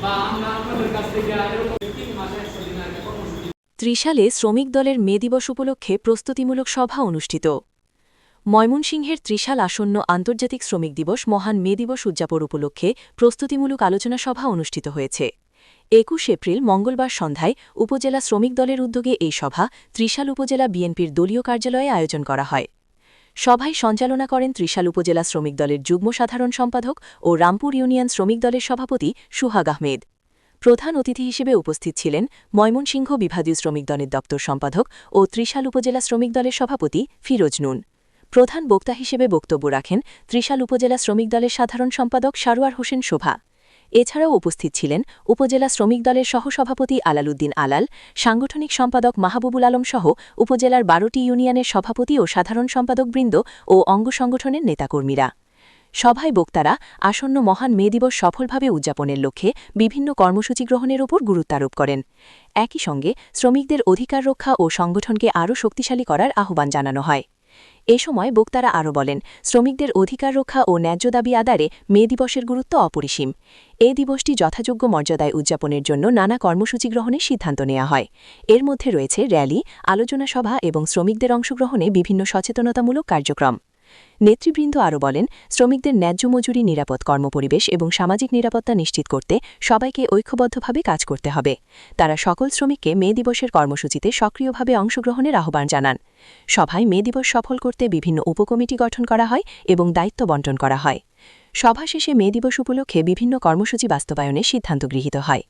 বা আমরা আপনাদের কাছ থেকে এরকম 3 মাসে 100 দিনের একটা কর্মসূচি। ত্রিশালে শ্রমিক দলের মে দিবস উপলক্ষে প্রস্তুতিমূলক সভা অনুষ্ঠিত। ময়মনসিংহের ত্রিশাল আসন্ন আন্তর্জাতিক শ্রমিক দিবস মহান মে দিবস উদযাপন উপলক্ষে প্রস্তুতিমূলক আলোচনা সভা অনুষ্ঠিত হয়েছে। ২১ এপ্রিল মঙ্গলবার সন্ধ্যায় উপজেলা শ্রমিক দলের উদ্যোগে এই সভা ত্রিশাল উপজেলা বিএনপির দলীয় কার্যালয়ে আয়োজন করা হয়। সভায় সঞ্চালনা করেন ত্রিশাল উপজেলা শ্রমিক দলের যুগ্ম সাধারণ সম্পাদক ও রামপুর ইউনিয়ন শ্রমিক দলের সভাপতি সুহাগ আহমেদ। প্রধান অতিথি হিসেবে উপস্থিত ছিলেন ময়মনসিংহ বিভাগীয় শ্রমিক দলের দপ্তর সম্পাদক ও ত্রিশাল উপজেলা শ্রমিক দলের সভাপতি ফিরোজ নুন। প্রধান বক্তা হিসেবে বক্তব্য রাখেন ত্রিশাল উপজেলা শ্রমিক দলের সাধারণ সম্পাদক সারোয়ার হোসেন শোভা। এছাড়াও উপস্থিত ছিলেন উপজেলা শ্রমিক দলের সহসভাপতি আলালউদ্দিন আলাল, সাংগঠনিক সম্পাদক মাহবুবুল আলম সহ উপজেলার ১২টি ইউনিয়নের সভাপতি ও সাধারণ সম্পাদকবৃন্দ ও অঙ্গ সংগঠনের নেতাকর্মীরা। সভায় বক্তারা আসন্ন মহান মে দিবস সফলভাবে উদযাপনের লক্ষ্যে বিভিন্ন কর্মসূচি গ্রহণের ওপর গুরুত্বারোপ করেন। একই সঙ্গে শ্রমিকদের অধিকার রক্ষা ও সংগঠনকে আরও শক্তিশালী করার আহ্বান জানানো হয়। এ সময় বক্তারা আরও বলেন, শ্রমিকদের অধিকার রক্ষা ও ন্যায্য দাবি আদায়ে মে দিবসের গুরুত্ব অপরিসীম। এ দিবসটি যথাযোগ্য মর্যাদায় উদযাপনের জন্য নানা কর্মসূচি গ্রহণের সিদ্ধান্ত নেওয়া হয়। এর মধ্যে রয়েছে র্যালি, আলোচনা সভা এবং শ্রমিকদের অংশগ্রহণে বিভিন্ন সচেতনতামূলক কার্যক্রম। নেতৃবৃন্দ আরও বলেন, শ্রমিকদের ন্যায্য মজুরি, নিরাপদ কর্মপরিবেশ এবং সামাজিক নিরাপত্তা নিশ্চিত করতে সবাইকে ঐক্যবদ্ধভাবে কাজ করতে হবে। তারা সকল শ্রমিককে মে দিবসের কর্মসূচিতে সক্রিয়ভাবে অংশগ্রহণের আহ্বান জানান। সভায় মে দিবস সফল করতে বিভিন্ন উপকমিটি গঠন করা হয় এবং দায়িত্ব বণ্টন করা হয়। সভা শেষে মে দিবস উপলক্ষে বিভিন্ন কর্মসূচি বাস্তবায়নের সিদ্ধান্ত গৃহীত হয়।